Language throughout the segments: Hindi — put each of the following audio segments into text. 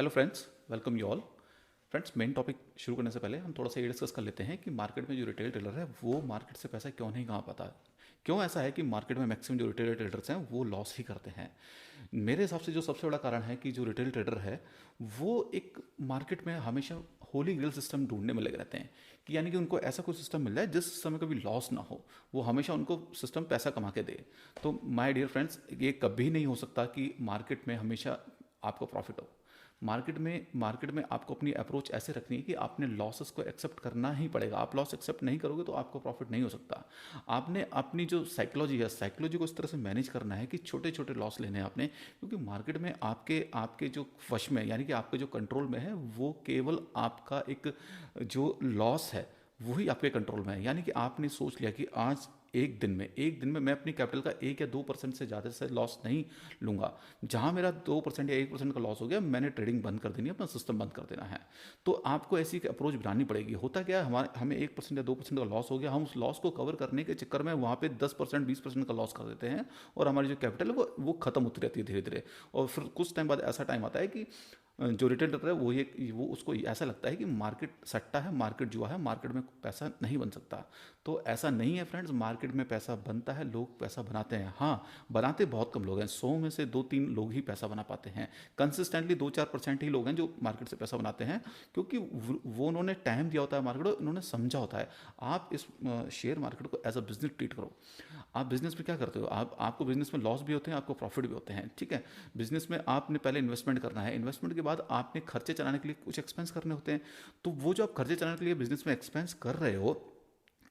Hello friends, welcome you all. Friends, main topic शुरू करने से पहले हम थोड़ा सा ये डिस्कस कर लेते हैं कि मार्केट में जो रिटेल ट्रेडर है वो मार्केट से पैसा क्यों नहीं कमा पाता। क्यों ऐसा है कि मार्केट में मैक्सिमम जो रिटेल ट्रेडर्स हैं वो लॉस ही करते हैं। मेरे हिसाब से जो सबसे बड़ा कारण है कि जो रिटेल ट्रेडर है वो एक मार्केट में हमेशा होली ग्रेल सिस्टम ढूंढने में लगे रहते हैं कि यानी कि उनको ऐसा कोई सिस्टम मिल जाए जिस सिस्टम में कभी लॉस ना हो, वो हमेशा उनको सिस्टम पैसा कमा के दे। तो माय डियर फ्रेंड्स, ये कभी नहीं हो सकता कि मार्केट में हमेशा आपको प्रॉफिट हो। मार्केट में आपको अपनी अप्रोच ऐसे रखनी है कि आपने लॉसेस को एक्सेप्ट करना ही पड़ेगा। आप लॉस एक्सेप्ट नहीं करोगे तो आपको प्रॉफिट नहीं हो सकता। आपने अपनी जो साइकोलॉजी को इस तरह से मैनेज करना है कि छोटे छोटे लॉस लेने हैं आपने, क्योंकि मार्केट में आपके आपके जो वश में यानी कि आपके जो कंट्रोल में है वो केवल आपका एक जो लॉस है वही आपके कंट्रोल में है। यानी कि आपने सोच लिया कि आज एक दिन में मैं अपनी कैपिटल का 1 या 2% से ज़्यादा से लॉस नहीं लूँगा। जहाँ मेरा 2% या 1% का लॉस हो गया, मैंने ट्रेडिंग बंद कर देनी है, अपना सिस्टम बंद कर देना है। तो आपको ऐसी एक अप्रोच बनानी पड़ेगी। होता क्या है, हमें 1% या 2% का लॉस हो गया, हम उस लॉस को कवर करने के चक्कर में वहाँ पे 10% 20% का लॉस कर देते हैं और हमारी जो कैपिटल है वो खत्म होती रहती है धीरे धीरे। और फिर कुछ टाइम बाद ऐसा टाइम आता है कि जो रिटेल ट्रेडर है वो उसको ऐसा लगता है कि मार्केट सट्टा है, मार्केट जुआ है, मार्केट में पैसा नहीं बन सकता। तो ऐसा नहीं है फ्रेंड्स, मार्केट में पैसा बनता है, लोग पैसा बनाते हैं। हाँ, बनाते बहुत कम लोग हैं, 100 में से 2-3 लोग ही पैसा बना पाते हैं। कंसिस्टेंटली 2-4% ही लोग हैं जो मार्केट से पैसा बनाते हैं, क्योंकि वो उन्होंने टाइम दिया होता है मार्केट को, उन्होंने समझा होता है। आप इस शेयर मार्केट को एज अ बिजनेस ट्रीट करो। आप बिजनेस में क्या करते हो, आपको बिजनेस में लॉस भी होते हैं, आपको प्रॉफिट भी होते हैं, ठीक है। बिजनेस में आपने पहले इन्वेस्टमेंट करना है, इन्वेस्टमेंट के बाद आपने खर्चे चलाने के लिए कुछ एक्सपेंस करने होते हैं। तो वो जो आप खर्चे चलाने के लिए बिजनेस में एक्सपेंस कर रहे हो,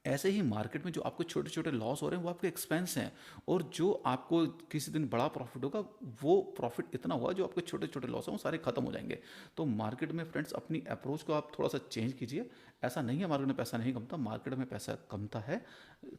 ऐसे ही मार्केट में जो आपको छोटे छोटे लॉस हो रहे हैं वो आपके एक्सपेंस हैं। और जो आपको किसी दिन बड़ा प्रॉफिट होगा, वो प्रॉफिट इतना होगा जो आपके छोटे छोटे लॉस हैं वो सारे खत्म हो जाएंगे। तो मार्केट में फ्रेंड्स अपनी अप्रोच को आप थोड़ा सा चेंज कीजिए। ऐसा नहीं है मार्केट में पैसा नहीं कमता, मार्केट में पैसा कमता है।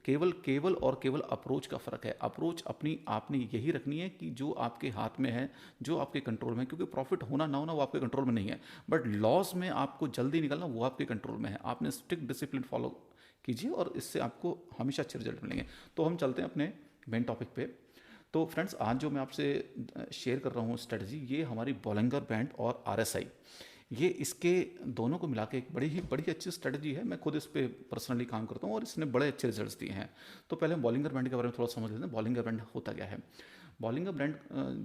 केवल केवल और केवल अप्रोच का फ़र्क है। अप्रोच अपनी आपने यही रखनी है कि जो आपके हाथ में है, जो आपके कंट्रोल में है, क्योंकि प्रॉफिट होना ना होना वो आपके कंट्रोल में नहीं है, बट लॉस में आपको जल्दी निकलना वो आपके कंट्रोल में है। आपने स्ट्रिक्ट डिसिप्लिन फॉलो कीजिए और इससे आपको हमेशा अच्छे रिजल्ट मिलेंगे। तो हम चलते हैं अपने मेन टॉपिक पे। तो फ्रेंड्स, आज जो मैं आपसे शेयर कर रहा हूँ स्ट्रेटजी, ये हमारी बॉलिंगर बैंड और आरएसआई, ये इसके दोनों को मिला के एक बड़ी अच्छी स्ट्रेटजी है। मैं खुद इस पे पर्सनली काम करता हूँ और इसने बड़े अच्छे रिजल्ट्स दिए हैं। तो पहले हम बॉलिंगर बैंड के बारे में थोड़ा समझ लेते हैं। बॉलिंगर बैंड होता क्या है। बॉलिंगर बैंड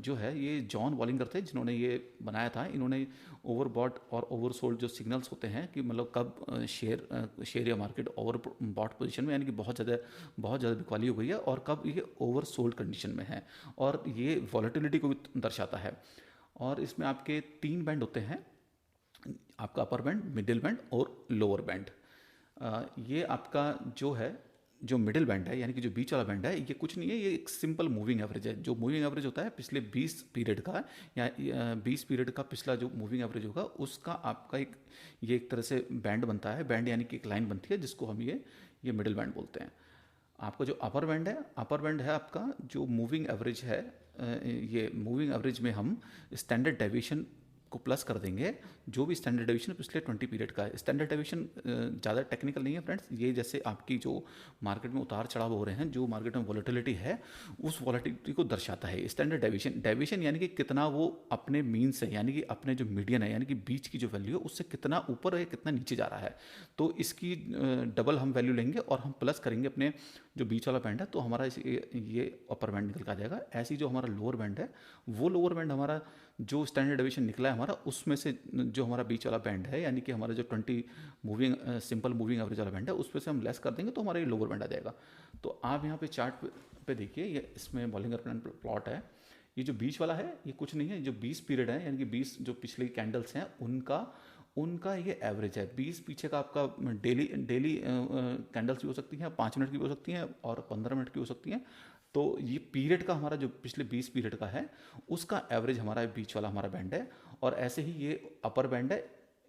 जो है, ये जॉन बॉलिंगर थे जिन्होंने ये बनाया था। इन्होंने ओवरबॉट और ओवरसोल्ड जो सिग्नल्स होते हैं कि मतलब कब शेयर या मार्केट ओवर बॉट पोजीशन में, यानी कि बहुत ज़्यादा बिकवाली हो गई है, और कब ये ओवरसोल्ड कंडीशन में है। और ये वॉलेटिलिटी को भी दर्शाता है। और इसमें आपके 3 बैंड होते हैं, आपका अपर बैंड, मिडिल बैंड और लोअर बैंड। ये आपका जो है, जो मिडिल बैंड है यानी कि जो बीच वाला बैंड है, ये कुछ नहीं है, ये एक सिंपल मूविंग एवरेज है। जो मूविंग एवरेज होता है पिछले 20 पीरियड का, या 20 पीरियड का पिछला जो मूविंग एवरेज होगा उसका आपका एक तरह से बैंड बनता है। बैंड यानी कि एक लाइन बनती है जिसको हम ये मिडिल बैंड बोलते हैं। आपका जो अपर बैंड है आपका जो मूविंग एवरेज है, ये मूविंग एवरेज में हम स्टैंडर्ड डेविएशन को प्लस कर देंगे। जो भी स्टैंडर्ड डेविएशन पिछले 20 पीरियड का है, स्टैंडर्ड डेविएशन ज़्यादा टेक्निकल नहीं है फ्रेंड्स। ये जैसे आपकी जो मार्केट में उतार चढ़ाव हो रहे हैं, जो मार्केट में वॉलेटिलिटी है, उस वॉलेटिलिटी को दर्शाता है स्टैंडर्ड डेविएशन यानी कि कितना वो अपने मीन से, यानी कि अपने जो मीडियन है, यानी कि बीच की जो वैल्यू है उससे कितना ऊपर है, कितना नीचे जा रहा है। तो इसकी डबल हम वैल्यू लेंगे और हम प्लस करेंगे अपने जो बीच वाला बैंड है, तो हमारा ये अपर बैंड निकल कर आ जाएगा। ऐसी जो हमारा लोअर बैंड है, वो लोअर बैंड हमारा जो स्टैंडर्ड डेविएशन निकला है हमारा, उसमें से जो हमारा बीच वाला बैंड है, यानी कि हमारा जो 20 सिंपल मूविंग एवरेज वाला बैंड है, उसमें से हम लेस कर देंगे तो हमारा ये लोअर बैंड आ जाएगा। तो आप यहाँ पे चार्ट पे देखिए, ये इसमें बॉलिंगर बैंड प्लॉट है। ये जो बीच वाला है ये कुछ नहीं है, जो 20 पीरियड है यानी कि 20 जो पिछले कैंडल्स हैं उनका ये एवरेज है। 20 पीछे का आपका डेली कैंडल्स भी हो सकती हैं, 5 मिनट की भी हो सकती हैं और 15 मिनट की हो सकती हैं। तो ये पीरियड का हमारा जो पिछले 20 पीरियड का है उसका एवरेज हमारा बीच वाला हमारा बैंड है। और ऐसे ही ये अपर बैंड है।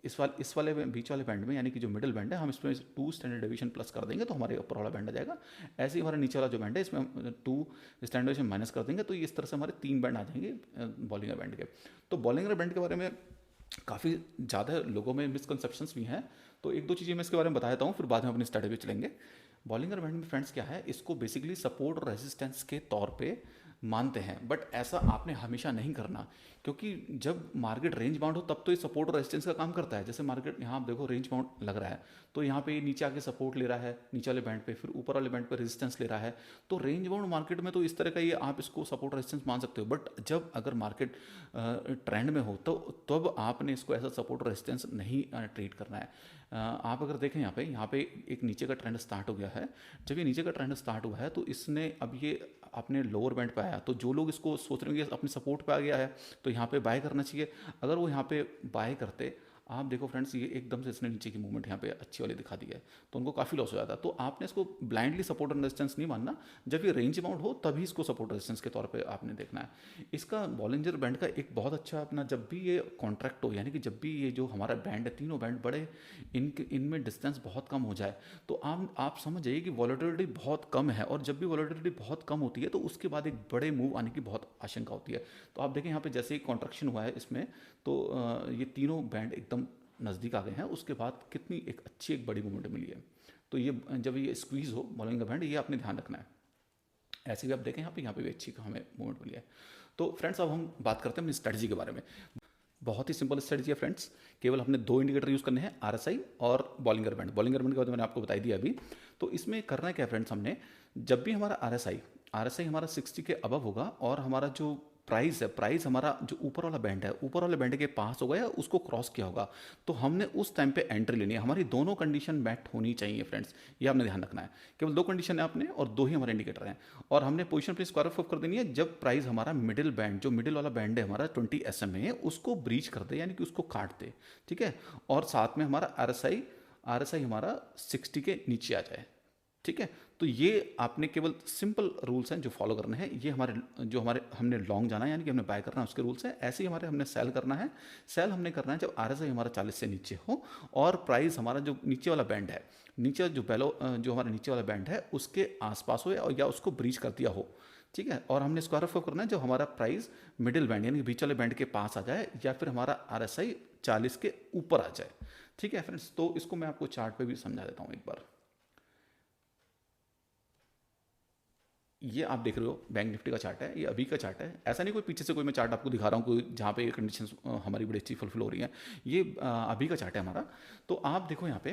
इस वाले बीच वाले बैंड में, यानी कि जो मिडिल बैंड है, हम इसमें 2 स्टैंडर्ड डेविएशन प्लस कर देंगे तो हमारे ऊपर वाला बैंड आ जाएगा। ऐसे ही हमारा नीचे वाला जो बैंड है, इसमें हम 2 स्टैंडर्ड डेविएशन माइनस कर देंगे, तो इस तरह से हमारे 3 बैंड आ जाएंगे बॉलिंगर बैंड के। तो बॉलिंगर बैंड के बारे में काफ़ी ज़्यादा लोगों में मिसकंसेप्शंस भी हैं। तो एक दो चीज़ें मैं इसके बारे में बता देता हूँ, फिर बाद में अपनी स्टडी पे चलेंगे। बॉलिंगर बैंड में फ्रेंड्स क्या है, इसको बेसिकली सपोर्ट और रेजिस्टेंस के तौर पे मानते हैं, बट ऐसा आपने हमेशा नहीं करना, क्योंकि जब मार्केट रेंज बाउंड हो तब तो ये सपोर्ट और रेजिस्टेंस का काम करता है। जैसे मार्केट यहाँ आप देखो रेंज बाउंड लग रहा है, तो यहाँ पे नीचे आके सपोर्ट ले रहा है नीचे वाले बैंड पे, फिर ऊपर वाले बैंड पे रेजिस्टेंस ले रहा है। तो रेंज बाउंड मार्केट में तो इस तरह का ये आप इसको सपोर्ट रेजिस्टेंस मान सकते हो, बट जब अगर मार्केट ट्रेंड में हो तो तब आपने इसको ऐसा सपोर्ट रेजिस्टेंस नहीं ट्रीट करना है। आप अगर देखें यहाँ पे एक नीचे का ट्रेंड स्टार्ट हो गया है। जब ये नीचे का ट्रेंड स्टार्ट हुआ है तो इसने अब ये अपने लोअर बैंड पे आया, तो जो लोग इसको सोच रहे हैं कि अपने सपोर्ट पे आ गया है तो यहाँ पे बाय करना चाहिए। अगर वो यहाँ पे बाय करते, आप देखो फ्रेंड्स ये एकदम से इसने नीचे की मूवमेंट यहाँ पे अच्छी वाली दिखा दी है, तो उनको काफ़ी लॉस हो जाता है। तो आपने इसको ब्लाइंडली सपोर्ट एंड रेजिस्टेंस नहीं मानना, जब ये रेंज अमाउंट हो तभी इसको सपोर्ट रेजिस्टेंस के तौर पे आपने देखना है। इसका बॉलिंजर बैंड का एक बहुत अच्छा अपना, जब भी ये कॉन्ट्रैक्ट हो, यानी कि जब भी ये जो हमारा बैंड है, तीनों बैंड बड़े, इनमें डिस्टेंस बहुत कम हो जाए, तो आप समझ जाइए कि वॉलेटिलिटी बहुत कम है। और जब भी वॉलेटिलिटी बहुत कम होती है तो उसके बाद एक बड़े मूव आने की बहुत आशंका होती है। तो आप देखें यहाँ पे जैसे ही कॉन्ट्रैक्शन हुआ है इसमें, तो ये तीनों बैंड एकदम नज़दीक आ गए हैं, उसके बाद कितनी एक अच्छी एक बड़ी मूवमेंट मिली है। तो ये जब ये स्क्वीज़ हो बॉलिंग का बैंड, ये आपने ध्यान रखना है। ऐसे भी आप देखें यहाँ पे भी अच्छी हमें मूवमेंट मिली है। तो फ्रेंड्स अब हम बात करते हैं अपनी स्ट्रेटजी के बारे में। बहुत ही सिंपल स्ट्रेटजी है फ्रेंड्स, केवल हमने दो इंडिकेटर यूज़ करने हैं, आरएसआई और बॉलिंगर बैंड। बॉलिंगर बैंड के बारे में मैंने आपको बताई दिया अभी। तो इसमें करना क्या है फ्रेंड्स, हमने जब भी हमारा आरएसआई हमारा 60 के अबव होगा और हमारा जो प्राइस है, प्राइस हमारा जो ऊपर वाला बैंड है, ऊपर वाले बैंड के पास होगा या उसको क्रॉस किया होगा, तो हमने उस टाइम पे एंट्री लेनी है। हमारी दोनों कंडीशन मैट होनी चाहिए फ्रेंड्स, ये आपने ध्यान रखना है। केवल दो कंडीशन है आपने, और दो ही हमारे इंडिकेटर हैं। और हमने पोजीशन पे स्क्वायर ऑफ कर देनी है जब प्राइस हमारा मिडिल बैंड, जो मिडिल वाला बैंड है हमारा 20 SMA है, उसको ब्रीच कर दे, यानी कि उसको काट दे, ठीक है। और साथ में हमारा आरएसआई हमारा 60 के नीचे आ जाए, ठीक है। तो ये आपने केवल सिंपल रूल्स हैं जो फॉलो करने हैं। ये हमारे हमने लॉन्ग जाना है, यानी कि हमने बाय करना है, उसके रूल्स हैं। ऐसे ही हमारे हमने सेल करना है। सेल हमने करना है जब आरएसआई हमारा 40 से नीचे हो और प्राइस हमारा जो नीचे वाला बैंड है, नीचे जो हमारा नीचे वाला बैंड है उसके आसपास हो या उसको ब्रीच कर दिया हो, ठीक है। और हमने स्क्वायर ऑफ करना है जब हमारा प्राइस मिडिल बैंड यानी कि बीच वाले बैंड के पास आ जाए, या फिर हमारा आरएसआई 40 के ऊपर आ जाए, ठीक है फ्रेंड्स। तो इसको मैं आपको चार्ट पे भी समझा देता हूँ एक बार। ये आप देख रहे हो बैंक निफ्टी का चार्ट है, ये अभी का चार्ट है। ऐसा नहीं कोई पीछे से कोई मैं चार्ट आपको दिखा रहा हूँ कोई जहाँ पे ये कंडीशन हमारी बड़ी अच्छी फुलफिल हो रही है। ये अभी का चार्ट है हमारा। तो आप देखो यहाँ पे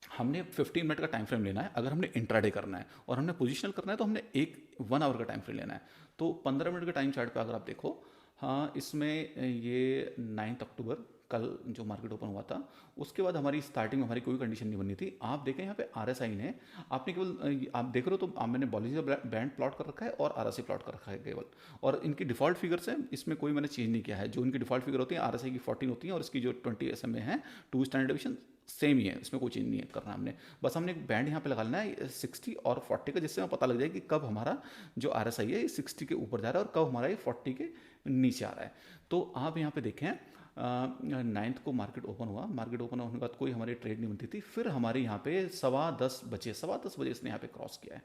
हमने 15 मिनट का टाइम फ्रेम लेना है अगर हमने इंट्राडे करना है, और हमने पोजिशनल करना है तो हमने 1 आवर का टाइम फ्रेम लेना है। तो 15 मिनट का टाइम चार्ट पर अगर आप देखो, हाँ इसमें ये 9 अक्टूबर कल जो मार्केट ओपन हुआ था, उसके बाद हमारी स्टार्टिंग में हमारी कोई कंडीशन नहीं बननी थी। आप देखें यहाँ पे आरएसआई ने, आपने केवल आप देख रहे हो तो मैंने बॉलिंजर बैंड प्लॉट कर रखा है और आरएसआई प्लॉट कर रखा है केवल, और इनकी डिफॉल्ट फिगर्स हैं, इसमें कोई मैंने चेंज नहीं किया है। जो इनकी डिफॉल्ट फिगर होती है आरएसआई की 14 होती है और इसकी जो 20 SMA है 2 स्टैंडर्ड डिवीजन सेम ही है, इसमें कोई चेंज नहीं है करना हमने। बस हमने एक बैंड यहाँ पे लगा लेना है 60 और 40 का, जिससे हमें पता लग जाए कि कब हमारा जो आरएसआई है 60 के ऊपर जा रहा है और कब हमारा ये 40 के नीचे आ रहा है। तो आप यहाँ पे देखें 9th को मार्केट ओपन हुआ, मार्केट ओपन होने के बाद कोई हमारी ट्रेड नहीं बनती थी। फिर हमारे यहाँ पे 10:15 बजे इसने यहाँ पे क्रॉस किया है,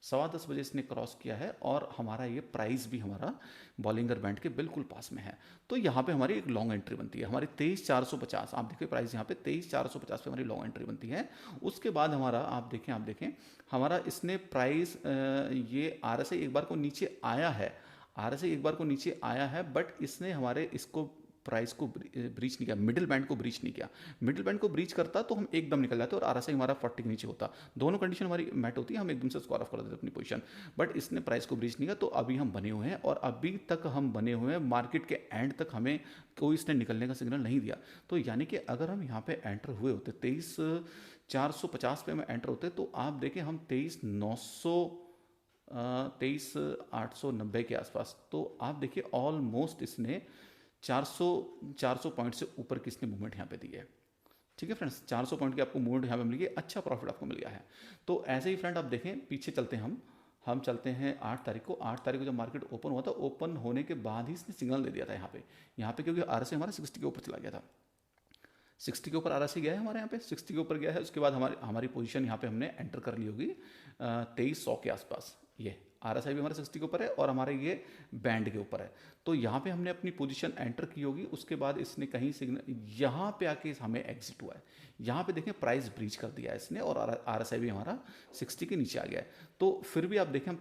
10:15 बजे इसने क्रॉस किया है, और हमारा ये प्राइस भी हमारा बॉलिंगर बैंड के बिल्कुल पास में है। तो यहाँ पे हमारी एक लॉन्ग एंट्री बनती है, हमारी 23,450। आप देखिए प्राइस यहाँ पे 23,450 पे हमारी लॉन्ग एंट्री बनती है। उसके बाद हमारा आप देखें हमारा इसने प्राइस ये आरएसआई एक बार को नीचे आया है, आरएसआई एक बार को नीचे आया है, बट इसने हमारे इसको प्राइस को ब्रीच नहीं किया, मिडिल बैंड को ब्रीच नहीं किया। मिडिल बैंड को ब्रीच करता तो हम एकदम निकल जाते और आरएसआई हमारा 40 के नीचे होता, दोनों कंडीशन हमारी मैट होती है, हम एकदम से स्क्वायर ऑफ कर देते अपनी पोजीशन। बट इसने प्राइस को ब्रीच नहीं किया, तो अभी हम बने हुए हैं, और अभी तक हम बने हुए हैं, मार्केट के एंड तक हमें कोई इसने निकलने का सिग्नल नहीं दिया। तो यानी कि अगर हम यहाँ पे एंटर हुए होते 23,450 पे हम एंटर होते, तो आप देखें हम 23,890 के आसपास। तो आप देखिए ऑलमोस्ट इसने 400 पॉइंट से ऊपर की इसने मूवमेंट यहाँ पे दी है, ठीक है फ्रेंड्स। 400 पॉइंट की आपको मूवमेंट यहाँ पे मिल गई, अच्छा प्रॉफिट आपको मिल गया है। तो ऐसे ही फ्रेंड आप देखें पीछे चलते हैं हम चलते हैं 8 तारीख को। 8 तारीख को जब मार्केट ओपन हुआ था, ओपन होने के बाद ही इसने सिग्नल दे दिया था यहाँ पे क्योंकि आरएसआई हमारा 60 के ऊपर चला गया था, 60 के ऊपर आरएसआई गया है हमारे यहाँ पे, 60 के ऊपर गया है। उसके बाद हमारी पोजीशन यहाँ पे हमने एंटर कर ली होगी 2300 के आसपास। ये आरएसआई भी हमारे 60 के ऊपर है और हमारे ये बैंड के ऊपर है। तो यहाँ पे हमने अपनी पोजीशन एंटर की होगी। उसके बाद इसने कहीं सिग्नल यहाँ पे आके हमें एग्जिट हुआ है, यहाँ पे देखें प्राइस ब्रीच कर दिया है इसने, और आरएसआई भी हमारा 60 के नीचे आ गया है। तो फिर भी आप देखें हम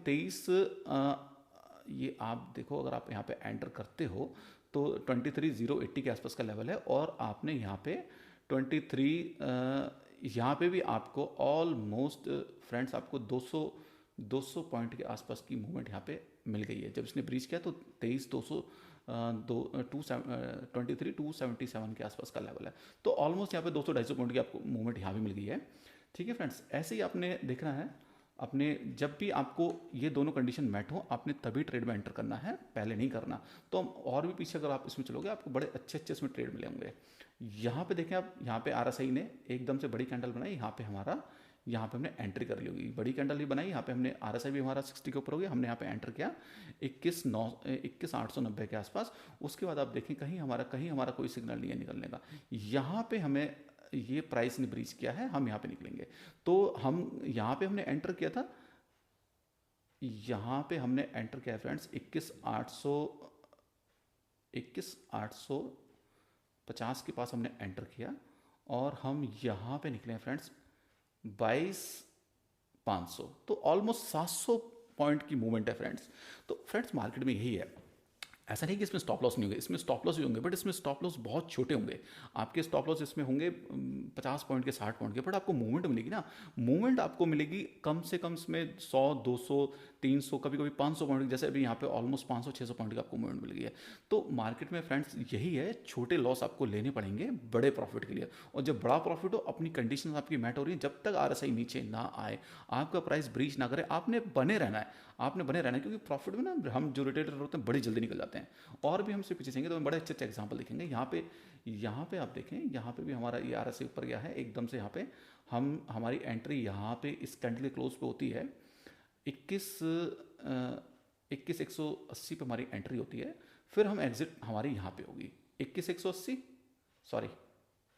ये आप देखो, अगर आप यहाँ पे एंटर करते हो तो 23,080 के आसपास का लेवल है, और आपने यहाँ पे 23, यहाँ पे भी आपको ऑलमोस्ट फ्रेंड्स आपको 200 पॉइंट के आसपास की मूवमेंट यहाँ पे मिल गई है। जब इसने ब्रीच किया तो 23,200 23,277 के आसपास का लेवल है। तो ऑलमोस्ट यहाँ पे 200-250 पॉइंट की आपको मूवमेंट यहाँ भी मिल गई है। ठीक है फ्रेंड्स, ऐसे ही आपने देखना है, अपने जब भी आपको ये दोनों कंडीशन मैट हो आपने तभी ट्रेड में एंटर करना है, पहले नहीं करना। तो और भी पीछे अगर आप इसमें चलोगे आपको बड़े अच्छे अच्छे इसमें ट्रेड मिले होंगे। यहाँ पे देखें आप, यहाँ पे RSI ने एकदम से बड़ी कैंडल बनाई, यहाँ पे हमने एंट्री कर ली होगी, बड़ी कैंडल ही बनाई, यहाँ पे हमने RSI भी हमारा 60 के ऊपर हो गया, हमने यहाँ पे एंटर किया 21,890 के आसपास। उसके बाद आप देखें कहीं हमारा कोई सिग्नल नहीं है निकलने का। यहाँ पे हमें ये प्राइस ने ब्रीच किया है, हम यहाँ पे निकलेंगे। तो हम यहाँ पे हमने एंटर किया था, यहाँ पे हमने एंटर किया फ्रेंड्स 21,850 के पास हमने एंटर किया, और हम यहाँ पे निकले फ्रेंड्स 22,500। तो ऑलमोस्ट 700 पॉइंट की मूवमेंट है फ्रेंड्स। तो फ्रेंड्स मार्केट में यही है, ऐसा नहीं कि इसमें स्टॉप लॉस नहीं होंगे, इसमें स्टॉप लॉस भी होंगे, बट इसमें स्टॉप लॉस बहुत छोटे होंगे। आपके स्टॉप लॉस इसमें होंगे 50 पॉइंट के, 60 पॉइंट के, बट आपको मूवमेंट मिलेगी ना, मूवमेंट आपको मिलेगी कम से कम इसमें 100, 200, 300, कभी कभी 500 पॉइंट, जैसे अभी यहाँ पे ऑलमोस्ट 500, 600 पॉइंट की आपको मूवमेंट मिल गई है। तो मार्केट में फ्रेंड्स यही है, छोटे लॉस आपको लेने पड़ेंगे बड़े प्रॉफिट के लिए। और जब बड़ा प्रॉफिट हो, अपनी कंडीशन आपकी मैट हो रही है, जब तक RSI नीचे ना आए, आपका प्राइस ब्रीच ना करे, आपने बने रहना है, क्योंकि प्रॉफिट में ना हम जो रिटेलर होते हैं बड़ी जल्दी निकल जाते हैं। और भी हमसे पीछे जाएंगे तो हम बड़े अच्छे अच्छे एग्जाम्पल देखेंगे। यहाँ पे आप देखें, यहाँ पे भी हमारा ये RSI ऊपर गया है एकदम से। यहाँ पे हमारी एंट्री यहाँ पे इस कैंडल के क्लोज पे होती है 21,180 पे हमारी एंट्री होती है। फिर हम एग्जिट हमारी यहाँ पे होगी 21,180, सॉरी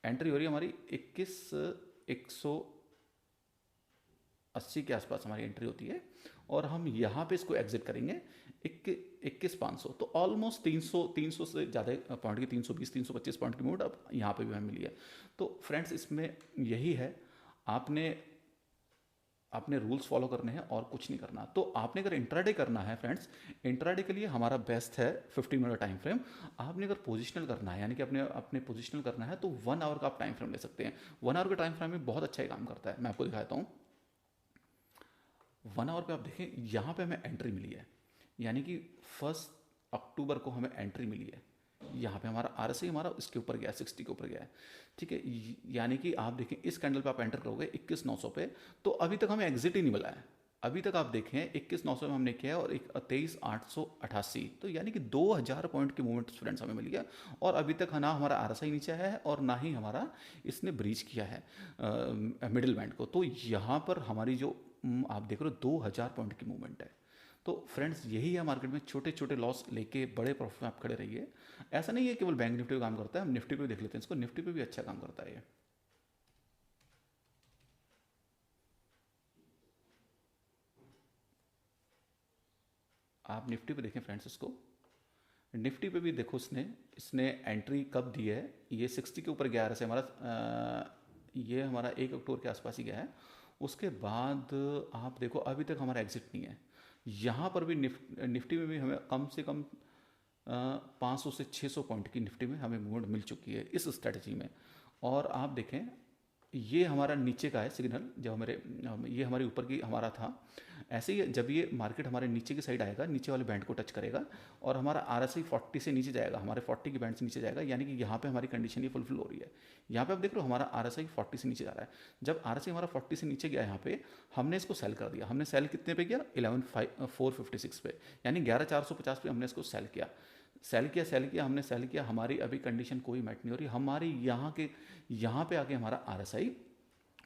एंट्री हो रही है हमारी 21,180 के आसपास हमारी एंट्री होती है, और हम यहाँ पे इसको एग्जिट करेंगे 21,500। तो ऑलमोस्ट 300 से ज़्यादा पॉइंट की, 320, 325 पॉइंट की मूवमेंट अब यहाँ पे भी हमें मिली है। तो फ्रेंड्स इसमें यही है, आपने रूल्स फॉलो करने हैं और कुछ नहीं करना। तो आपने अगर इंट्राडे करना है फ्रेंड्स, इंट्राडे के लिए हमारा बेस्ट है 15 मिनट टाइम फ्रेम। आपने अगर पोजिशनल करना है, यानी कि अपने पोजिशनल करना है, तो 1 आवर का आप टाइम फ्रेम ले सकते हैं। 1 आवर के टाइम फ्रेम में बहुत अच्छा ही काम करता है, मैं आपको दिखाता हूँ। 1 आवर पे आप देखें, यहाँ पे हमें एंट्री मिली है, यानी कि 1 अक्टूबर को हमें एंट्री मिली है। यहाँ पे हमारा RSI हमारा इसके ऊपर गया है, 60 के ऊपर गया है। ठीक है, यानी कि आप देखें इस कैंडल पे आप एंटर करोगे 21,900 पे, तो अभी तक हमें एग्जिट ही नहीं मिला है। अभी तक आप देखें 21,900 में हमने किया है, और 23,888, तो यानी कि 2,000 पॉइंट की मूवमेंट फ्रेंड्स हमें मिली है। और अभी तक ना हमारा RSI नीचे आया है, और ना ही हमारा इसने ब्रीच किया है मिडिल बैंड को। तो यहाँ पर हमारी जो आप देख रहे हो 2,000 पॉइंट की मूवमेंट है। तो फ्रेंड्स यही है मार्केट में, छोटे छोटे लॉस लेके बड़े प्रॉफिट में आप खड़े रहिए। ऐसा नहीं है केवल बैंक निफ्टी पे काम करता है, हम निफ्टी पे भी देख लेते हैं इसको, निफ्टी पे भी अच्छा काम करता है ये। आप निफ्टी पे देखें फ्रेंड्स इसको, निफ्टी पे भी देखो इसने एंट्री कब दी है, ये 60 के ऊपर गया है हमारा, ये हमारा 1 अक्टूबर के आसपास ही गया है। उसके बाद आप देखो अभी तक हमारा एग्जिट नहीं है। यहाँ पर भी निफ्टी में भी हमें कम से कम 500 से 600 पॉइंट की निफ्टी में हमें मूवमेंट मिल चुकी है इस स्ट्रेटजी में। और आप देखें ये हमारा नीचे का है सिग्नल, ये हमारे ऊपर की हमारा था। ऐसे ही जब ये मार्केट हमारे नीचे की साइड आएगा, नीचे वाले बैंड को टच करेगा, और हमारा RSI 40 से नीचे जाएगा, हमारे 40 के बैंड से नीचे जाएगा, यानी कि यहाँ पे हमारी कंडीशन ये फुलफिल हो रही है। यहाँ पे आप देख रहे हो हमारा RSI 40 से नीचे जा रहा है। जब RSI हमारा 40 से नीचे गया यहाँ पे, हमने इसको सेल कर दिया। हमने सेल कितने पे किया, 11,456 पे, यानी 11,450 पे हमने इसको सेल किया। हमने सेल किया, हमारी अभी कंडीशन कोई मैट नहीं हो रही, हमारी यहाँ पे आके हमारा RSI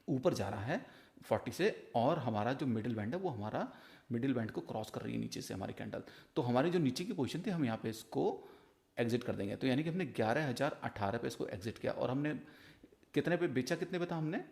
ऊपर जा रहा है 40 से, और हमारा जो मिडिल बैंड है वो हमारा मिडिल बैंड को क्रॉस कर रही है नीचे से हमारी कैंडल। तो हमारी जो नीचे की पोजीशन थी हम यहाँ पे इसको एग्जिट कर देंगे। तो यानी कि हमने 11,018 पे इसको एग्जिट किया, और हमने कितने पे बेचा, कितने पे था हमने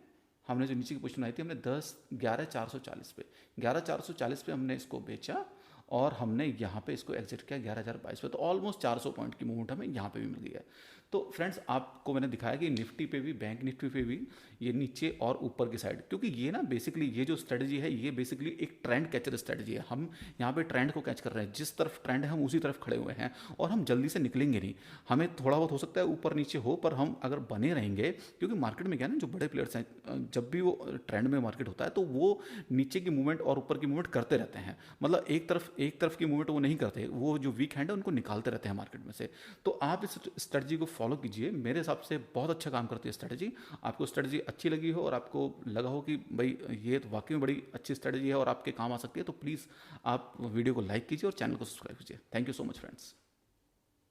जो नीचे की पोजीशन आई थी हमने 11,440 पे, 11,440 पे हमने इसको बेचा, और हमने यहाँ पे इसको एग्जिट किया 11,022 पे। तो ऑलमोस्ट 400 पॉइंट की मूवमेंट हमें यहाँ पे भी मिल गई है। तो फ्रेंड्स आपको मैंने दिखाया कि निफ्टी पे भी, बैंक निफ्टी पे भी ये नीचे और ऊपर की साइड, क्योंकि ये ना बेसिकली ये जो स्ट्रेटजी है ये बेसिकली एक ट्रेंड कैचर स्ट्रेटजी है। हम यहाँ पे ट्रेंड को कैच कर रहे हैं, जिस तरफ ट्रेंड है हम उसी तरफ खड़े हुए हैं और हम जल्दी से निकलेंगे नहीं। हमें थोड़ा बहुत हो सकता है ऊपर नीचे हो, पर हम अगर बने रहेंगे, क्योंकि मार्केट में क्या है ना, जो बड़े प्लेयर्स हैं जब भी वो ट्रेंड में मार्केट होता है तो वो नीचे की मूवमेंट और ऊपर की मूवमेंट करते रहते हैं। मतलब एक तरफ की मूवमेंट वो नहीं करते, वो जो वीक हैंड है उनको निकालते रहते हैं मार्केट में से। तो आप इस स्ट्रेटजी को फॉलो कीजिए, मेरे हिसाब से बहुत अच्छा काम करती है स्ट्रेटजी। आपको स्ट्रेटजी अच्छी लगी हो और आपको लगा हो कि भाई ये तो वाकई में बड़ी अच्छी स्ट्रेटजी है और आपके काम आ सकती है, तो प्लीज़ आप वीडियो को लाइक कीजिए और चैनल को सब्सक्राइब कीजिए। Thank you so much friends.